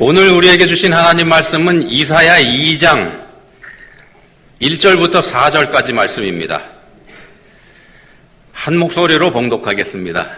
오늘 우리에게 주신 하나님 말씀은 이사야 2장 1절부터 4절까지 말씀입니다. 한 목소리로 봉독하겠습니다.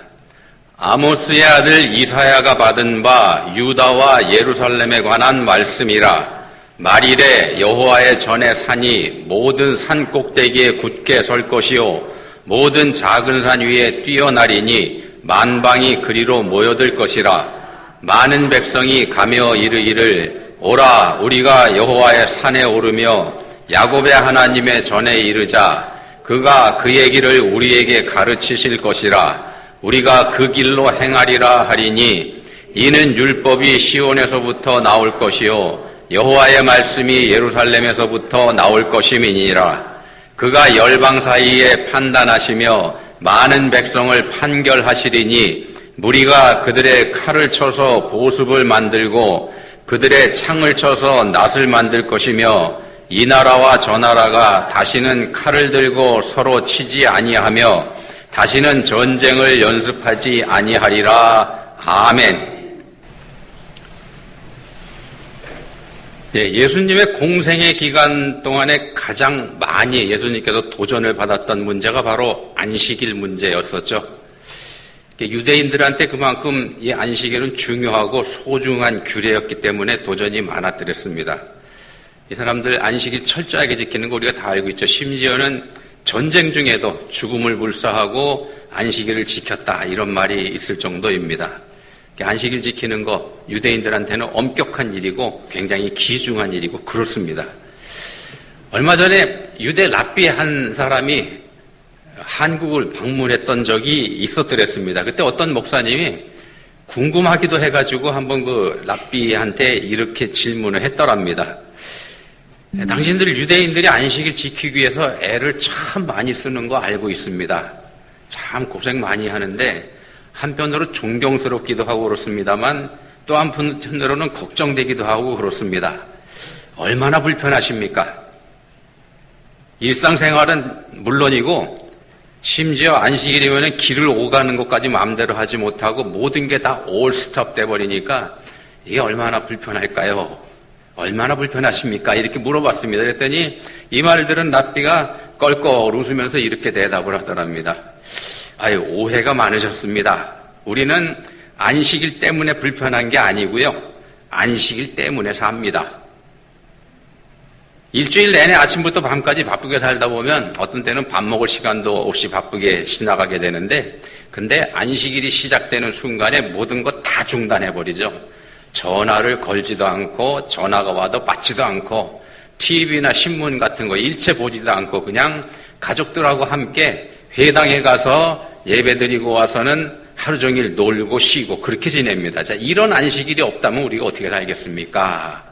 아모스의 아들 이사야가 받은 바 유다와 예루살렘에 관한 말씀이라. 말이래 여호와의 전에 산이 모든 산 꼭대기에 굳게 설 것이요 모든 작은 산 위에 뛰어나리니 만방이 그리로 모여들 것이라. 많은 백성이 가며 이르기를 오라 우리가 여호와의 산에 오르며 야곱의 하나님의 전에 이르자. 그가 그의 길을 우리에게 가르치실 것이라. 우리가 그 길로 행하리라 하리니 이는 율법이 시온에서부터 나올 것이요 여호와의 말씀이 예루살렘에서부터 나올 것임이니라. 그가 열방 사이에 판단하시며 많은 백성을 판결하시리니 무리가 그들의 칼을 쳐서 보습을 만들고 그들의 창을 쳐서 낫을 만들 것이며 이 나라와 저 나라가 다시는 칼을 들고 서로 치지 아니하며 다시는 전쟁을 연습하지 아니하리라. 아멘. 예수님의 공생의 기간 동안에 가장 많이 예수님께서 도전을 받았던 문제가 바로 안식일 문제였었죠. 유대인들한테 그만큼 이 안식일은 중요하고 소중한 규례였기 때문에 도전이 많았더랬습니다. 이 사람들 안식일 철저하게 지키는 거 우리가 다 알고 있죠. 심지어는 전쟁 중에도 죽음을 불사하고 안식일을 지켰다 이런 말이 있을 정도입니다. 안식일 지키는 거 유대인들한테는 엄격한 일이고 굉장히 귀중한 일이고 그렇습니다. 얼마 전에 유대 랍비 한 사람이 한국을 방문했던 적이 있었더랬습니다. 그때 어떤 목사님이 궁금하기도 해가지고 한번 그 랍비한테 이렇게 질문을 했더랍니다. 당신들 유대인들이 안식일 지키기 위해서 애를 참 많이 쓰는 거 알고 있습니다. 참 고생 많이 하는데 한편으로 존경스럽기도 하고 그렇습니다만 또 한편으로는 걱정되기도 하고 그렇습니다. 얼마나 불편하십니까? 일상생활은 물론이고 심지어 안식일이면 길을 오가는 것까지 마음대로 하지 못하고 모든 게 다 올스톱 돼버리니까 이게 얼마나 불편할까요? 얼마나 불편하십니까? 이렇게 물어봤습니다. 그랬더니 이 말을 들은 랍비가 껄껄 웃으면서 이렇게 대답을 하더랍니다. 아유, 오해가 많으셨습니다. 우리는 안식일 때문에 불편한 게 아니고요. 안식일 때문에 삽니다. 일주일 내내 아침부터 밤까지 바쁘게 살다 보면 어떤 때는 밥 먹을 시간도 없이 바쁘게 지나가게 되는데 근데 안식일이 시작되는 순간에 모든 것 다 중단해버리죠. 전화를 걸지도 않고 전화가 와도 받지도 않고 TV나 신문 같은 거 일체 보지도 않고 그냥 가족들하고 함께 회당에 가서 예배드리고 와서는 하루 종일 놀고 쉬고 그렇게 지냅니다. 자, 이런 안식일이 없다면 우리가 어떻게 살겠습니까?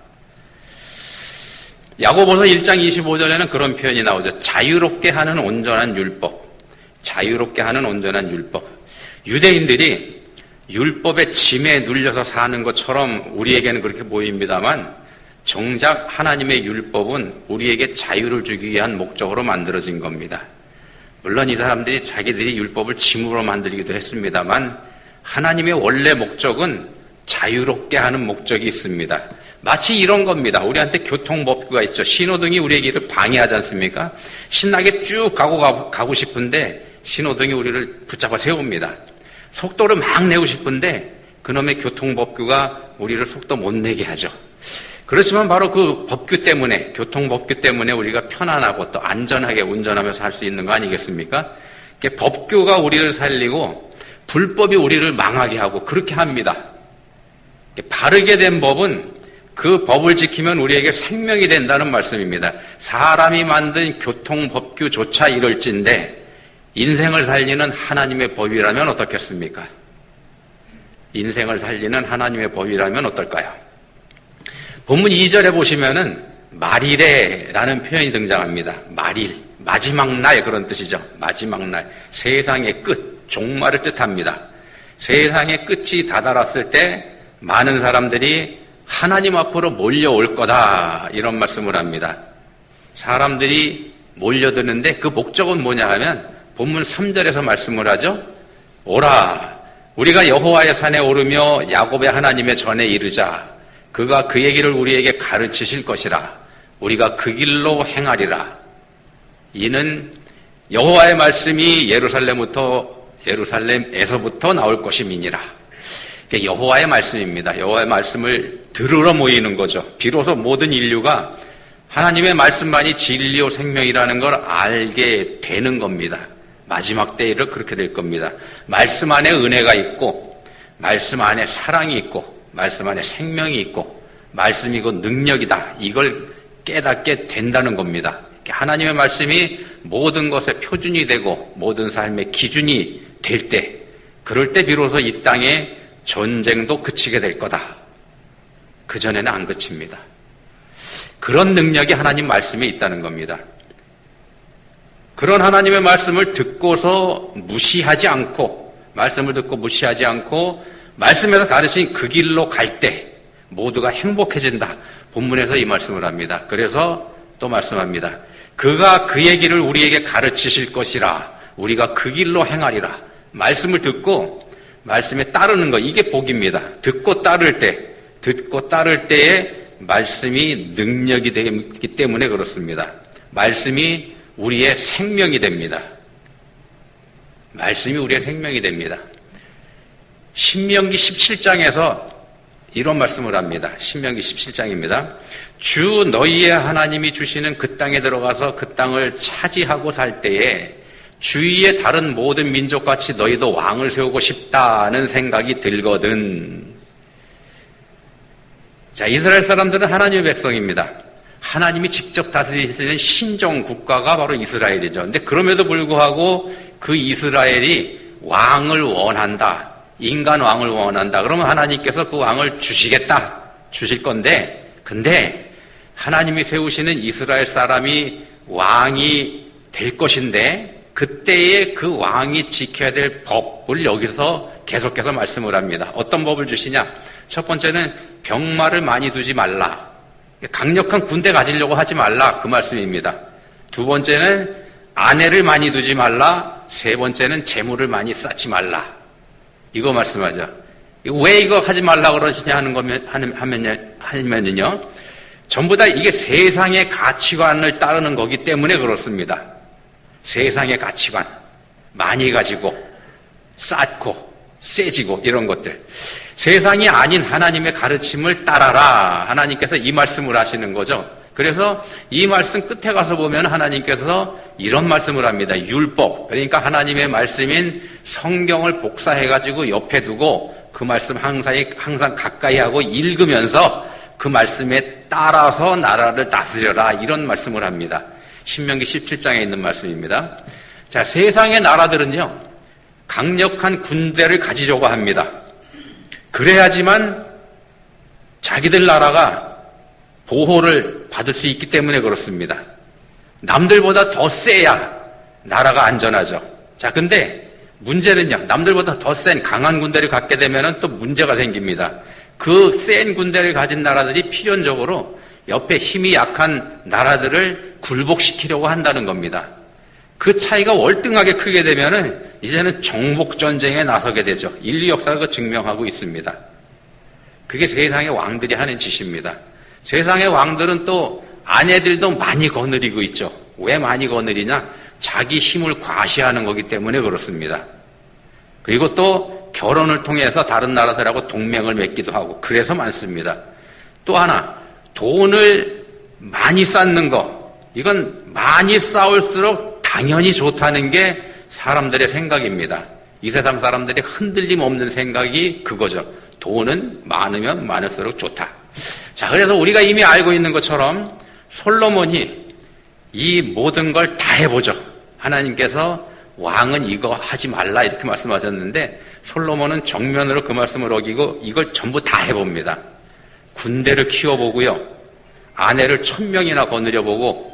야고보서 1장 25절에는 그런 표현이 나오죠. 자유롭게 하는 온전한 율법. 자유롭게 하는 온전한 율법. 유대인들이 율법의 짐에 눌려서 사는 것처럼 우리에게는 그렇게 보입니다만 정작 하나님의 율법은 우리에게 자유를 주기 위한 목적으로 만들어진 겁니다. 물론 이 사람들이 자기들이 율법을 짐으로 만들기도 했습니다만 하나님의 원래 목적은 자유롭게 하는 목적이 있습니다. 마치 이런 겁니다. 우리한테 교통법규가 있죠. 신호등이 우리의 길을 방해하지 않습니까? 신나게 쭉 가고 싶은데 신호등이 우리를 붙잡아 세웁니다. 속도를 막 내고 싶은데 그놈의 교통법규가 우리를 속도 못 내게 하죠. 그렇지만 바로 그 법규 때문에, 교통법규 때문에 우리가 편안하고 또 안전하게 운전하면서 할 수 있는 거 아니겠습니까? 법규가 우리를 살리고 불법이 우리를 망하게 하고 그렇게 합니다. 바르게 된 법은 그 법을 지키면 우리에게 생명이 된다는 말씀입니다. 사람이 만든 교통법규조차 이럴진데 인생을 살리는 하나님의 법이라면 어떻겠습니까? 인생을 살리는 하나님의 법이라면 어떨까요? 본문 2절에 보시면은 말일에라는 표현이 등장합니다. 말일, 마지막 날 그런 뜻이죠. 마지막 날, 세상의 끝, 종말을 뜻합니다. 세상의 끝이 다다랐을 때 많은 사람들이 하나님 앞으로 몰려올 거다 이런 말씀을 합니다. 사람들이 몰려드는데 그 목적은 뭐냐 하면 본문 3절에서 말씀을 하죠. 오라 우리가 여호와의 산에 오르며 야곱의 하나님의 전에 이르자. 그가 그 얘기를 우리에게 가르치실 것이라. 우리가 그 길로 행하리라. 이는 여호와의 말씀이 예루살렘에서부터 나올 것임이니라. 여호와의 말씀입니다. 여호와의 말씀을 들으러 모이는 거죠. 비로소 모든 인류가 하나님의 말씀만이 진리요 생명이라는 걸 알게 되는 겁니다. 마지막 때에 그렇게 될 겁니다. 말씀 안에 은혜가 있고, 말씀 안에 사랑이 있고, 말씀 안에 생명이 있고, 말씀이 곧 능력이다. 이걸 깨닫게 된다는 겁니다. 하나님의 말씀이 모든 것의 표준이 되고 모든 삶의 기준이 될 때, 그럴 때 비로소 이 땅에 전쟁도 그치게 될 거다. 그전에는 안 그칩니다. 그런 능력이 하나님 말씀에 있다는 겁니다. 그런 하나님의 말씀을 듣고서 무시하지 않고, 말씀을 듣고 무시하지 않고 말씀에서 가르친 그 길로 갈 때 모두가 행복해진다. 본문에서 이 말씀을 합니다. 그래서 또 말씀합니다. 그가 그 얘기를 우리에게 가르치실 것이라. 우리가 그 길로 행하리라. 말씀을 듣고 말씀에 따르는 것, 이게 복입니다. 듣고 따를 때에 말씀이 능력이 되기 때문에 그렇습니다. 말씀이 우리의 생명이 됩니다. 말씀이 우리의 생명이 됩니다. 신명기 17장에서 이런 말씀을 합니다. 신명기 17장입니다. 주 너희의 하나님이 주시는 그 땅에 들어가서 그 땅을 차지하고 살 때에 주위의 다른 모든 민족같이 너희도 왕을 세우고 싶다는 생각이 들거든. 자, 이스라엘 사람들은 하나님의 백성입니다. 하나님이 직접 다스리시는 신정 국가가 바로 이스라엘이죠. 근데 그럼에도 불구하고 그 이스라엘이 왕을 원한다. 인간 왕을 원한다. 그러면 하나님께서 그 왕을 주실 건데, 근데 하나님이 세우시는 이스라엘 사람이 왕이 될 것인데, 그때에 그 왕이 지켜야 될 법을 여기서 계속해서 말씀을 합니다. 어떤 법을 주시냐? 첫 번째는 병마를 많이 두지 말라. 강력한 군대 가지려고 하지 말라. 그 말씀입니다. 두 번째는 아내를 많이 두지 말라. 세 번째는 재물을 많이 쌓지 말라. 이거 말씀하죠. 왜 이거 하지 말라 그러시냐 하면요. 전부 다 이게 세상의 가치관을 따르는 거기 때문에 그렇습니다. 세상의 가치관. 많이 가지고, 쌓고, 세지고, 이런 것들. 세상이 아닌 하나님의 가르침을 따라라. 하나님께서 이 말씀을 하시는 거죠. 그래서 이 말씀 끝에 가서 보면 하나님께서 이런 말씀을 합니다. 율법. 그러니까 하나님의 말씀인 성경을 복사해가지고 옆에 두고 그 말씀 항상 가까이 하고 읽으면서 그 말씀에 따라서 나라를 다스려라. 이런 말씀을 합니다. 신명기 17장에 있는 말씀입니다. 자, 세상의 나라들은요, 강력한 군대를 가지려고 합니다. 그래야지만 자기들 나라가 보호를 받을 수 있기 때문에 그렇습니다. 남들보다 더 세야 나라가 안전하죠. 자, 근데 문제는요, 남들보다 더 센 강한 군대를 갖게 되면 또 문제가 생깁니다. 그 센 군대를 가진 나라들이 필연적으로 옆에 힘이 약한 나라들을 굴복시키려고 한다는 겁니다. 그 차이가 월등하게 크게 되면은 이제는 정복전쟁에 나서게 되죠. 인류 역사가 증명하고 있습니다. 그게 세상의 왕들이 하는 짓입니다. 세상의 왕들은 또 아내들도 많이 거느리고 있죠. 왜 많이 거느리냐? 자기 힘을 과시하는 거기 때문에 그렇습니다. 그리고 또 결혼을 통해서 다른 나라들하고 동맹을 맺기도 하고 그래서 많습니다. 또 하나, 돈을 많이 쌓는 거. 이건 많이 쌓을수록 당연히 좋다는 게 사람들의 생각입니다. 이 세상 사람들이 흔들림 없는 생각이 그거죠. 돈은 많으면 많을수록 좋다. 자, 그래서 우리가 이미 알고 있는 것처럼 솔로몬이 이 모든 걸 다 해보죠. 하나님께서 왕은 이거 하지 말라 이렇게 말씀하셨는데 솔로몬은 정면으로 그 말씀을 어기고 이걸 전부 다 해봅니다. 군대를 키워보고요. 아내를 1000명이나 거느려보고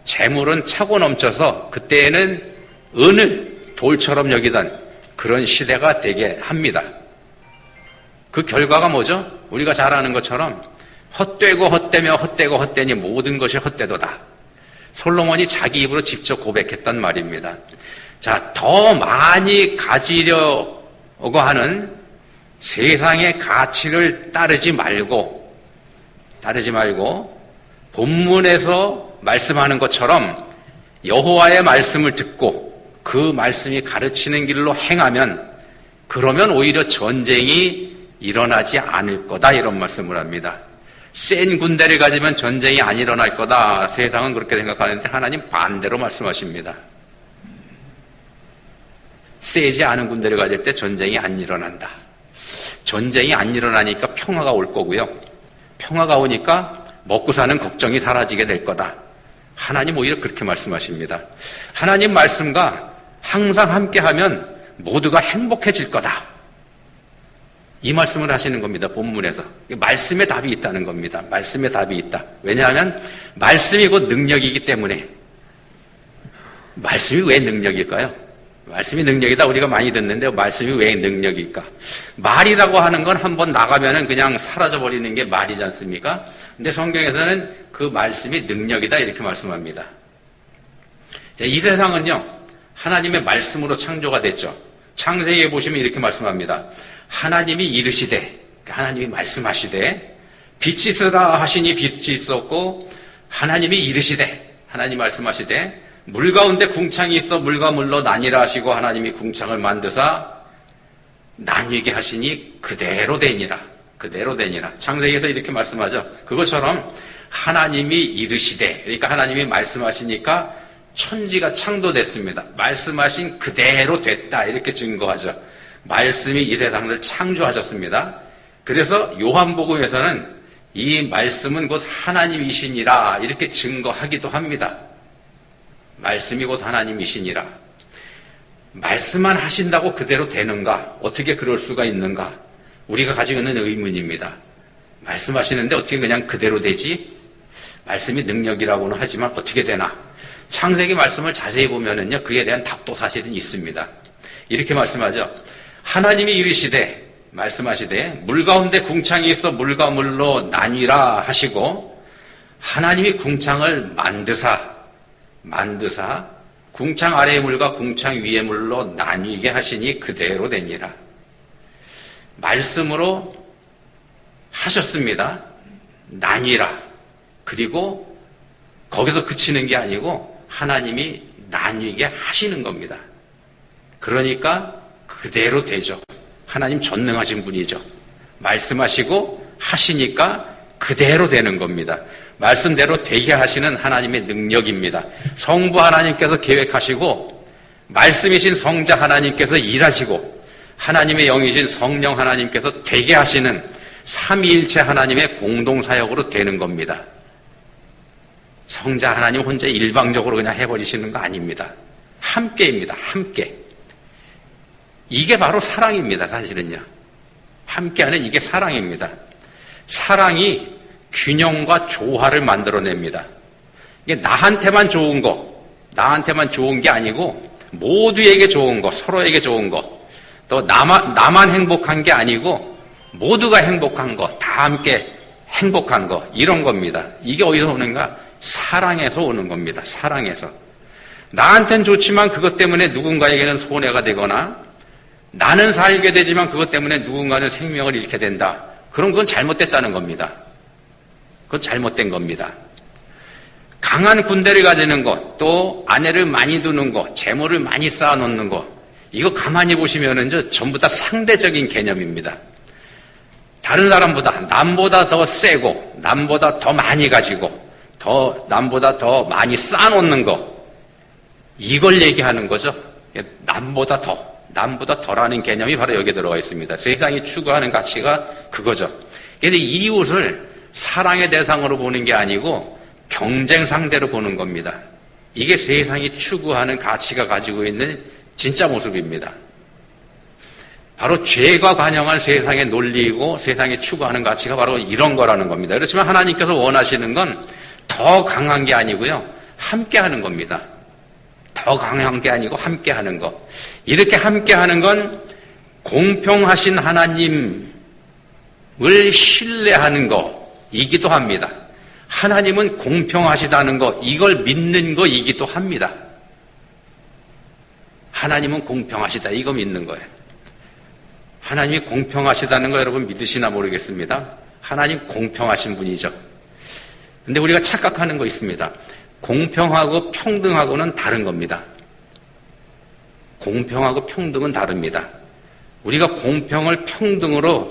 재물은 차고 넘쳐서 그때에는 은을 돌처럼 여기던 그런 시대가 되게 합니다. 그 결과가 뭐죠? 우리가 잘 아는 것처럼 헛되고 헛되며 헛되고 헛되니 모든 것이 헛되도다. 솔로몬이 자기 입으로 직접 고백했단 말입니다. 자, 더 많이 가지려고 하는 세상의 가치를 따르지 말고 따르지 말고 본문에서 말씀하는 것처럼 여호와의 말씀을 듣고 그 말씀이 가르치는 길로 행하면 그러면 오히려 전쟁이 일어나지 않을 거다 이런 말씀을 합니다. 센 군대를 가지면 전쟁이 안 일어날 거다. 세상은 그렇게 생각하는데 하나님 반대로 말씀하십니다. 세지 않은 군대를 가질 때 전쟁이 안 일어난다. 전쟁이 안 일어나니까 평화가 올 거고요. 평화가 오니까 먹고 사는 걱정이 사라지게 될 거다. 하나님 오히려 그렇게 말씀하십니다. 하나님 말씀과 항상 함께하면 모두가 행복해질 거다. 이 말씀을 하시는 겁니다. 본문에서. 말씀에 답이 있다는 겁니다. 말씀에 답이 있다. 왜냐하면 말씀이 곧 능력이기 때문에. 말씀이 왜 능력일까요? 말씀이 능력이다 우리가 많이 듣는데 말씀이 왜 능력일까? 말이라고 하는 건 한번 나가면은 그냥 사라져버리는 게 말이지 않습니까? 근데 성경에서는 그 말씀이 능력이다 이렇게 말씀합니다. 이 세상은요 하나님의 말씀으로 창조가 됐죠. 창세기에 보시면 이렇게 말씀합니다. 하나님이 이르시되, 하나님이 말씀하시되 빛이 있으라 하시니 빛이 있었고 하나님이 이르시되, 하나님 말씀하시되 물 가운데 궁창이 있어 물과 물로 나뉘라 하시고 하나님이 궁창을 만드사 나뉘게 하시니 그대로 되니라. 그대로 되니라. 창세기에서 이렇게 말씀하죠. 그것처럼 하나님이 이르시되, 그러니까 하나님이 말씀하시니까 천지가 창조됐습니다. 말씀하신 그대로 됐다 이렇게 증거하죠. 말씀이 이 세상을 창조하셨습니다. 그래서 요한복음에서는 이 말씀은 곧 하나님이시니라 이렇게 증거하기도 합니다. 말씀이 곧 하나님이시니라. 말씀만 하신다고 그대로 되는가? 어떻게 그럴 수가 있는가? 우리가 가지고 있는 의문입니다. 말씀하시는데 어떻게 그냥 그대로 되지? 말씀이 능력이라고는 하지만 어떻게 되나? 창세기 말씀을 자세히 보면은요, 그에 대한 답도 사실은 있습니다. 이렇게 말씀하죠. 하나님이 이르시되, 말씀하시되, 물 가운데 궁창이 있어 물과 물로 나뉘라 하시고, 하나님이 궁창을 만드사, 궁창 아래의 물과 궁창 위의 물로 나뉘게 하시니 그대로 되니라. 말씀으로 하셨습니다. 나뉘라. 그리고 거기서 그치는 게 아니고 하나님이 나뉘게 하시는 겁니다. 그러니까 그대로 되죠. 하나님 전능하신 분이죠. 말씀하시고 하시니까 그대로 되는 겁니다. 말씀대로 되게 하시는 하나님의 능력입니다. 성부 하나님께서 계획하시고 말씀이신 성자 하나님께서 일하시고 하나님의 영이신 성령 하나님께서 되게 하시는 삼위일체 하나님의 공동사역으로 되는 겁니다. 성자 하나님 혼자 일방적으로 그냥 해버리시는 거 아닙니다. 함께입니다. 함께. 이게 바로 사랑입니다. 사실은요. 함께하는 이게 사랑입니다. 사랑이 균형과 조화를 만들어냅니다. 이게 나한테만 좋은 거, 나한테만 좋은 게 아니고 모두에게 좋은 거, 서로에게 좋은 거, 또 나만 행복한 게 아니고 모두가 행복한 거, 다 함께 행복한 거, 이런 겁니다. 이게 어디서 오는가? 사랑에서 오는 겁니다. 사랑에서. 나한텐 좋지만 그것 때문에 누군가에게는 손해가 되거나 나는 살게 되지만 그것 때문에 누군가는 생명을 잃게 된다. 그럼 그건 잘못됐다는 겁니다. 그건 잘못된 겁니다. 강한 군대를 가지는 것, 또 아내를 많이 두는 것, 재물을 많이 쌓아놓는 것, 이거 가만히 보시면은 전부 다 상대적인 개념입니다. 다른 사람보다, 남보다 더 세고, 남보다 더 많이 가지고, 남보다 더 많이 쌓아놓는 것, 이걸 얘기하는 거죠. 남보다 덜하는 개념이 바로 여기에 들어가 있습니다. 세상이 추구하는 가치가 그거죠. 그래서 이웃을 사랑의 대상으로 보는 게 아니고 경쟁 상대로 보는 겁니다. 이게 세상이 추구하는 가치가 가지고 있는 진짜 모습입니다. 바로 죄가 관영한 세상의 논리이고 세상이 추구하는 가치가 바로 이런 거라는 겁니다. 그렇지만 하나님께서 원하시는 건 더 강한 게 아니고요. 함께 하는 겁니다. 더 강한 게 아니고 함께 하는 것. 이렇게 함께 하는 건 공평하신 하나님을 신뢰하는 것이기도 합니다. 하나님은 공평하시다는 것, 이걸 믿는 것이기도 합니다. 하나님은 공평하시다, 이거 믿는 거예요. 하나님이 공평하시다는 거 여러분 믿으시나 모르겠습니다. 하나님 공평하신 분이죠. 근데 우리가 착각하는 거 있습니다. 공평하고 평등하고는 다른 겁니다. 공평하고 평등은 다릅니다. 우리가 공평을 평등으로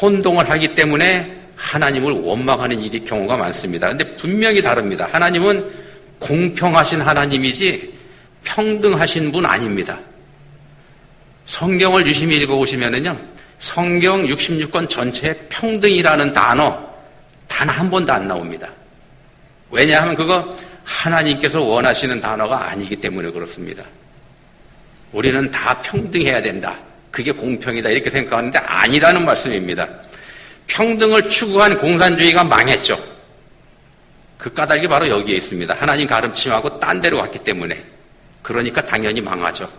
혼동을 하기 때문에 하나님을 원망하는 일이 경우가 많습니다. 그런데 분명히 다릅니다. 하나님은 공평하신 하나님이지 평등하신 분 아닙니다. 성경을 유심히 읽어보시면은요, 성경 66권 전체에 평등이라는 단어 단 한 번도 안 나옵니다. 왜냐하면 그거 하나님께서 원하시는 단어가 아니기 때문에 그렇습니다. 우리는 다 평등해야 된다. 그게 공평이다. 이렇게 생각하는데 아니라는 말씀입니다. 평등을 추구한 공산주의가 망했죠. 그 까닭이 바로 여기에 있습니다. 하나님 가르침하고 딴 데로 갔기 때문에. 그러니까 당연히 망하죠.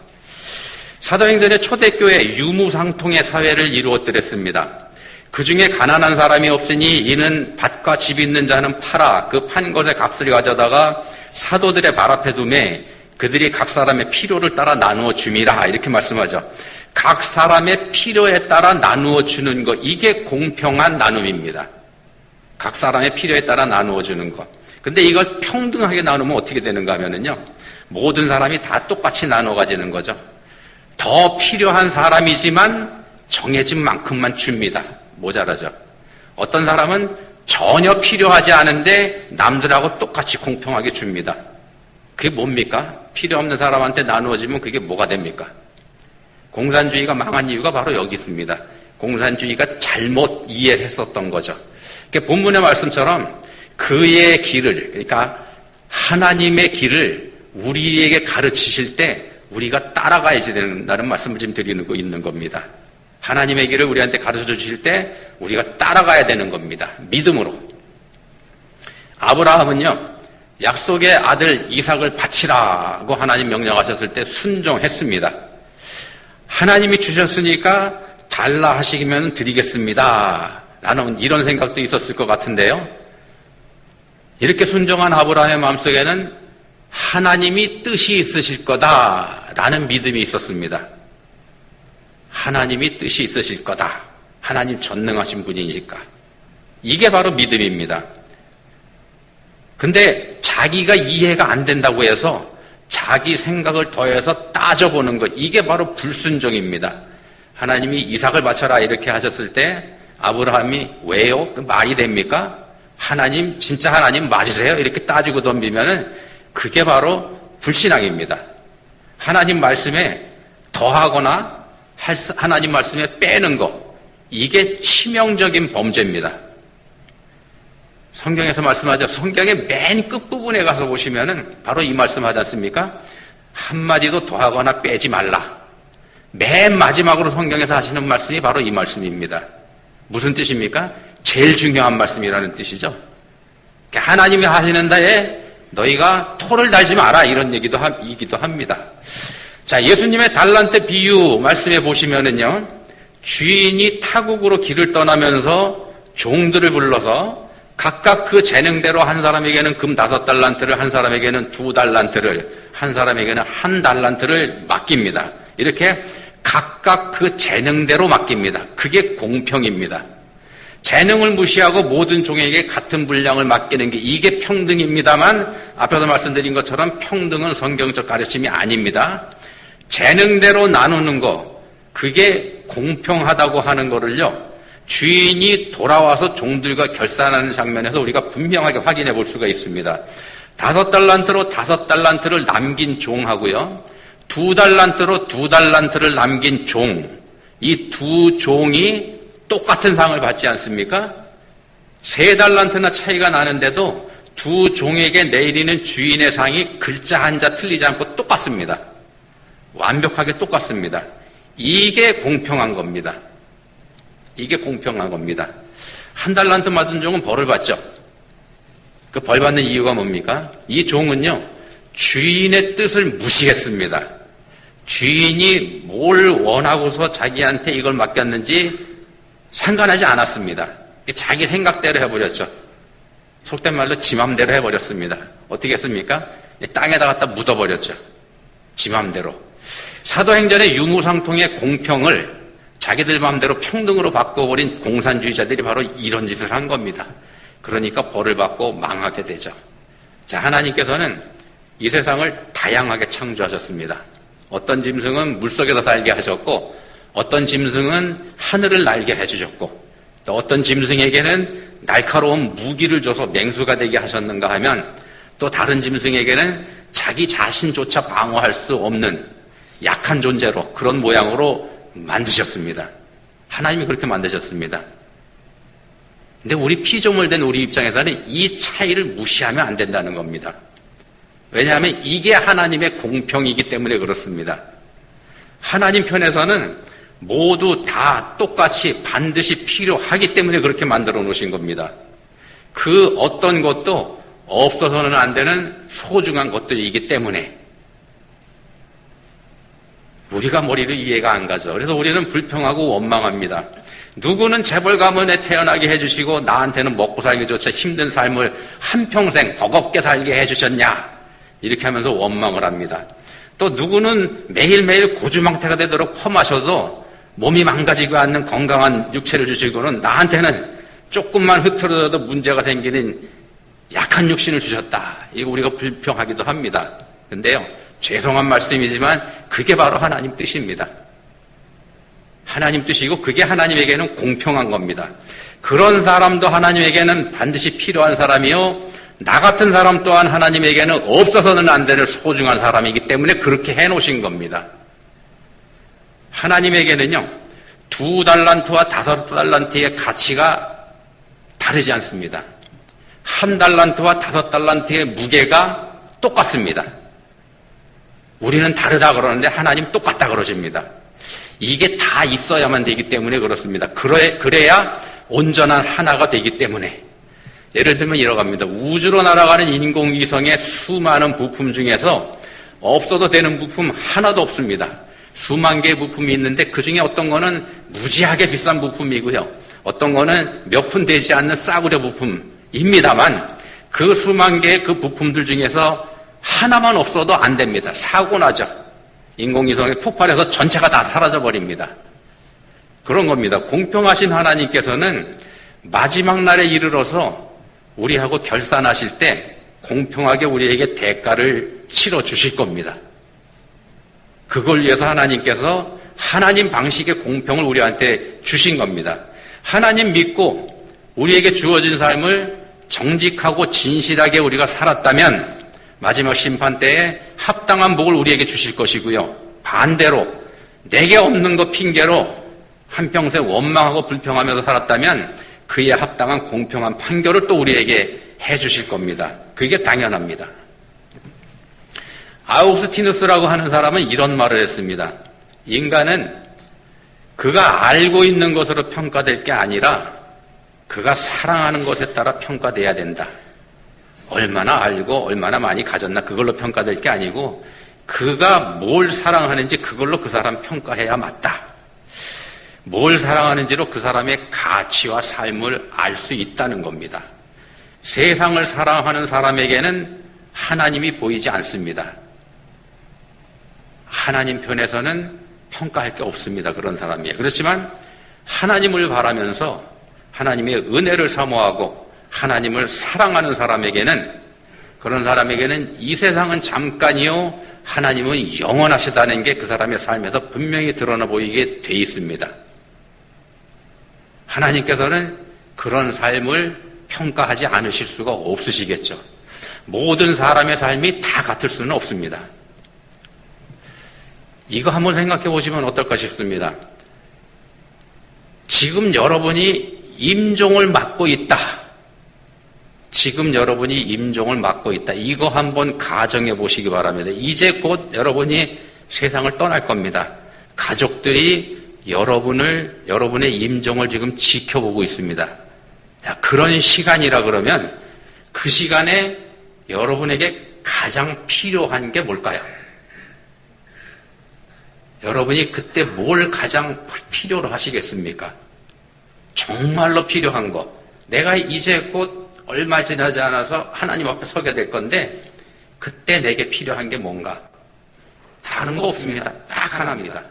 사도행전의 초대교회 유무상통의 사회를 이루었더랬습니다. 그 중에 가난한 사람이 없으니 이는 밭과 집 있는 자는 팔아 그 판 것의 값을 가져다가 사도들의 발 앞에 두매 그들이 각 사람의 필요를 따라 나누어 줌이라 이렇게 말씀하죠. 각 사람의 필요에 따라 나누어 주는 것, 이게 공평한 나눔입니다. 각 사람의 필요에 따라 나누어 주는 것. 근데 이걸 평등하게 나누면 어떻게 되는가 하면은요, 모든 사람이 다 똑같이 나눠 가지는 거죠. 더 필요한 사람이지만 정해진 만큼만 줍니다. 모자라죠. 어떤 사람은 전혀 필요하지 않은데 남들하고 똑같이 공평하게 줍니다. 그게 뭡니까? 필요 없는 사람한테 나누어지면 그게 뭐가 됩니까? 공산주의가 망한 이유가 바로 여기 있습니다. 공산주의가 잘못 이해를 했었던 거죠. 본문의 말씀처럼 그의 길을, 그러니까 하나님의 길을 우리에게 가르치실 때 우리가 따라가야지 된다는 말씀을 지금 드리고 있는 겁니다. 하나님의 길을 우리한테 가르쳐 주실 때 우리가 따라가야 되는 겁니다. 믿음으로. 아브라함은요, 약속의 아들 이삭을 바치라고 하나님 명령하셨을 때 순종했습니다. 하나님이 주셨으니까 달라 하시면 드리겠습니다. 라는 이런 생각도 있었을 것 같은데요. 이렇게 순종한 아브라함의 마음속에는 하나님이 뜻이 있으실 거다라는 믿음이 있었습니다. 하나님이 뜻이 있으실 거다. 하나님 전능하신 분이니까. 이게 바로 믿음입니다. 근데 자기가 이해가 안 된다고 해서 자기 생각을 더해서 따져보는 것, 이게 바로 불순종입니다. 하나님이 이삭을 바쳐라 이렇게 하셨을 때 아브라함이 왜요? 그 말이 됩니까? 하나님, 진짜 하나님 맞으세요? 이렇게 따지고 덤비면은 그게 바로 불신앙입니다. 하나님 말씀에 더하거나 하나님 말씀에 빼는 거, 이게 치명적인 범죄입니다. 성경에서 말씀하죠. 성경의 맨 끝부분에 가서 보시면은 바로 이 말씀 하지 않습니까? 한마디도 더하거나 빼지 말라. 맨 마지막으로 성경에서 하시는 말씀이 바로 이 말씀입니다. 무슨 뜻입니까? 제일 중요한 말씀이라는 뜻이죠. 하나님이 하시는 다에 너희가 토를 달지 마라, 이런 얘기이기도 합니다. 자, 예수님의 달란트 비유 말씀해 보시면은요, 주인이 타국으로 길을 떠나면서 종들을 불러서 각각 그 재능대로 한 사람에게는 금 5달란트를, 한 사람에게는 2달란트를, 한 사람에게는 1달란트를 맡깁니다. 이렇게 각각 그 재능대로 맡깁니다. 그게 공평입니다. 재능을 무시하고 모든 종에게 같은 분량을 맡기는 게 이게 평등입니다만, 앞에서 말씀드린 것처럼 평등은 성경적 가르침이 아닙니다. 재능대로 나누는 거, 그게 공평하다고 하는 거를요, 주인이 돌아와서 종들과 결산하는 장면에서 우리가 분명하게 확인해 볼 수가 있습니다. 5달란트로 5달란트를 남긴 종하고요, 2달란트로 2달란트를 남긴 종, 이 두 종이 똑같은 상을 받지 않습니까? 3달란트나 차이가 나는데도 두 종에게 내리는 주인의 상이 글자 한자 틀리지 않고 똑같습니다. 완벽하게 똑같습니다. 이게 공평한 겁니다. 이게 공평한 겁니다. 1달란트 받은 종은 벌을 받죠. 그 벌 받는 이유가 뭡니까? 이 종은요, 주인의 뜻을 무시했습니다. 주인이 뭘 원하고서 자기한테 이걸 맡겼는지 상관하지 않았습니다. 자기 생각대로 해버렸죠. 속된 말로 지 맘대로 해버렸습니다. 어떻게 했습니까? 땅에다 갖다 묻어버렸죠. 지 맘대로. 사도행전의 유무상통의 공평을 자기들 맘대로 평등으로 바꿔버린 공산주의자들이 바로 이런 짓을 한 겁니다. 그러니까 벌을 받고 망하게 되죠. 자, 하나님께서는 이 세상을 다양하게 창조하셨습니다. 어떤 짐승은 물속에서 살게 하셨고, 어떤 짐승은 하늘을 날게 해주셨고, 또 어떤 짐승에게는 날카로운 무기를 줘서 맹수가 되게 하셨는가 하면, 또 다른 짐승에게는 자기 자신조차 방어할 수 없는 약한 존재로, 그런 모양으로 만드셨습니다. 하나님이 그렇게 만드셨습니다. 근데 우리 피조물 된 우리 입장에서는 이 차이를 무시하면 안 된다는 겁니다. 왜냐하면 이게 하나님의 공평이기 때문에 그렇습니다. 하나님 편에서는 모두 다 똑같이 반드시 필요하기 때문에 그렇게 만들어 놓으신 겁니다. 그 어떤 것도 없어서는 안 되는 소중한 것들이기 때문에 우리가 머리를 이해가 안 가죠. 그래서 우리는 불평하고 원망합니다. 누구는 재벌 가문에 태어나게 해주시고 나한테는 먹고 살기조차 힘든 삶을 한평생 버겁게 살게 해주셨냐, 이렇게 하면서 원망을 합니다. 또 누구는 매일매일 고주망태가 되도록 펌하셔도 몸이 망가지고 않는 건강한 육체를 주시고는 나한테는 조금만 흐트러져도 문제가 생기는 약한 육신을 주셨다, 이거 우리가 불평하기도 합니다. 근데요, 죄송한 말씀이지만 그게 바로 하나님 뜻입니다. 하나님 뜻이고 그게 하나님에게는 공평한 겁니다. 그런 사람도 하나님에게는 반드시 필요한 사람이요, 나 같은 사람 또한 하나님에게는 없어서는 안 되는 소중한 사람이기 때문에 그렇게 해놓으신 겁니다. 하나님에게는요, 2달란트와 5달란트의 가치가 다르지 않습니다. 1달란트와 5달란트의 무게가 똑같습니다. 우리는 다르다 그러는데 하나님 똑같다 그러십니다. 이게 다 있어야만 되기 때문에 그렇습니다. 그래야 온전한 하나가 되기 때문에. 예를 들면 이러갑니다. 우주로 날아가는 인공위성의 수많은 부품 중에서 없어도 되는 부품 하나도 없습니다. 수만 개의 부품이 있는데 그 중에 어떤 거는 무지하게 비싼 부품이고요, 어떤 거는 몇 푼 되지 않는 싸구려 부품입니다만, 그 수만 개의 그 부품들 중에서 하나만 없어도 안 됩니다. 사고 나죠. 인공위성이 폭발해서 전체가 다 사라져버립니다. 그런 겁니다. 공평하신 하나님께서는 마지막 날에 이르러서 우리하고 결산하실 때 공평하게 우리에게 대가를 치러 주실 겁니다. 그걸 위해서 하나님께서 하나님 방식의 공평을 우리한테 주신 겁니다. 하나님 믿고 우리에게 주어진 삶을 정직하고 진실하게 우리가 살았다면 마지막 심판 때에 합당한 복을 우리에게 주실 것이고요, 반대로 내게 없는 것 핑계로 한평생 원망하고 불평하면서 살았다면 그에 합당한 공평한 판결을 또 우리에게 해주실 겁니다. 그게 당연합니다. 아우구스티누스라고 하는 사람은 이런 말을 했습니다. 인간은 그가 알고 있는 것으로 평가될 게 아니라 그가 사랑하는 것에 따라 평가돼야 된다. 얼마나 알고 얼마나 많이 가졌나 그걸로 평가될 게 아니고 그가 뭘 사랑하는지 그걸로 그 사람 평가해야 맞다. 뭘 사랑하는지로 그 사람의 가치와 삶을 알 수 있다는 겁니다. 세상을 사랑하는 사람에게는 하나님이 보이지 않습니다. 하나님 편에서는 평가할 게 없습니다. 그런 사람이에요. 그렇지만 하나님을 바라면서 하나님의 은혜를 사모하고 하나님을 사랑하는 사람에게는, 그런 사람에게는 이 세상은 잠깐이요, 하나님은 영원하시다는 게 그 사람의 삶에서 분명히 드러나 보이게 돼 있습니다. 하나님께서는 그런 삶을 평가하지 않으실 수가 없으시겠죠. 모든 사람의 삶이 다 같을 수는 없습니다. 이거 한번 생각해 보시면 어떨까 싶습니다. 지금 여러분이 임종을 맡고 있다. 지금 여러분이 임종을 맡고 있다. 이거 한번 가정해 보시기 바랍니다. 이제 곧 여러분이 세상을 떠날 겁니다. 가족들이 여러분의 임종을 지금 지켜보고 있습니다. 그런 시간이라 그러면 그 시간에 여러분에게 가장 필요한 게 뭘까요? 여러분이 그때 뭘 가장 필요로 하시겠습니까? 정말로 필요한 거. 내가 이제 곧 얼마 지나지 않아서 하나님 앞에 서게 될 건데 그때 내게 필요한 게 뭔가? 다른 거 없습니다. 딱 하나입니다.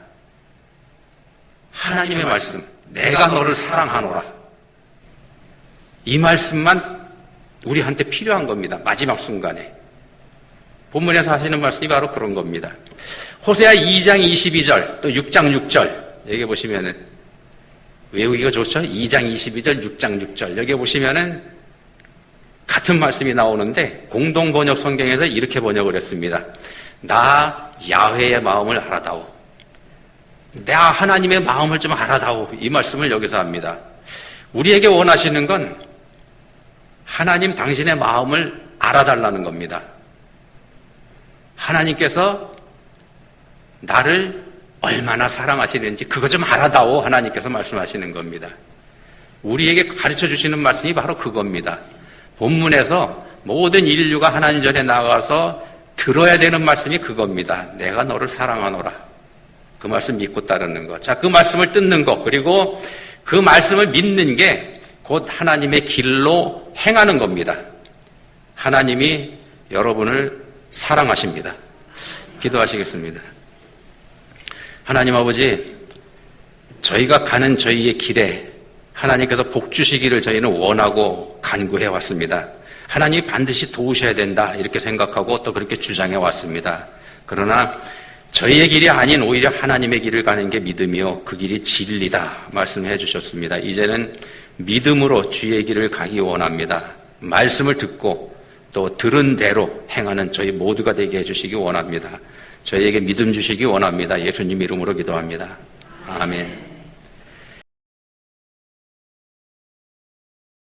하나님의 말씀, 내가 너를 사랑하노라. 이 말씀만 우리한테 필요한 겁니다. 마지막 순간에. 본문에서 하시는 말씀이 바로 그런 겁니다. 호세아 2장 22절, 또 6장 6절, 여기 보시면은, 외우기가 좋죠? 2장 22절, 6장 6절. 여기 보시면은, 같은 말씀이 나오는데, 공동번역 성경에서 이렇게 번역을 했습니다. 나 야훼의 마음을 알아다오. 나 하나님의 마음을 좀 알아다오. 이 말씀을 여기서 합니다. 우리에게 원하시는 건 하나님 당신의 마음을 알아달라는 겁니다. 하나님께서 나를 얼마나 사랑하시는지 그거 좀 알아다오. 하나님께서 말씀하시는 겁니다. 우리에게 가르쳐 주시는 말씀이 바로 그겁니다. 본문에서 모든 인류가 하나님 전에 나가서 들어야 되는 말씀이 그겁니다. 내가 너를 사랑하노라. 그 말씀 믿고 따르는 것. 자, 그 말씀을 듣는 것. 그리고 그 말씀을 믿는 게 곧 하나님의 길로 행하는 겁니다. 하나님이 여러분을 사랑하십니다. 기도하시겠습니다. 하나님 아버지, 저희가 가는 저희의 길에 하나님께서 복 주시기를 저희는 원하고 간구해 왔습니다. 하나님이 반드시 도우셔야 된다 이렇게 생각하고 또 그렇게 주장해 왔습니다. 그러나 저희의 길이 아닌 오히려 하나님의 길을 가는 게 믿음이요 그 길이 진리다 말씀해 주셨습니다. 이제는 믿음으로 주의 길을 가기 원합니다. 말씀을 듣고 또 들은 대로 행하는 저희 모두가 되게 해주시기 원합니다. 저희에게 믿음 주시기 원합니다. 예수님 이름으로 기도합니다. 아멘.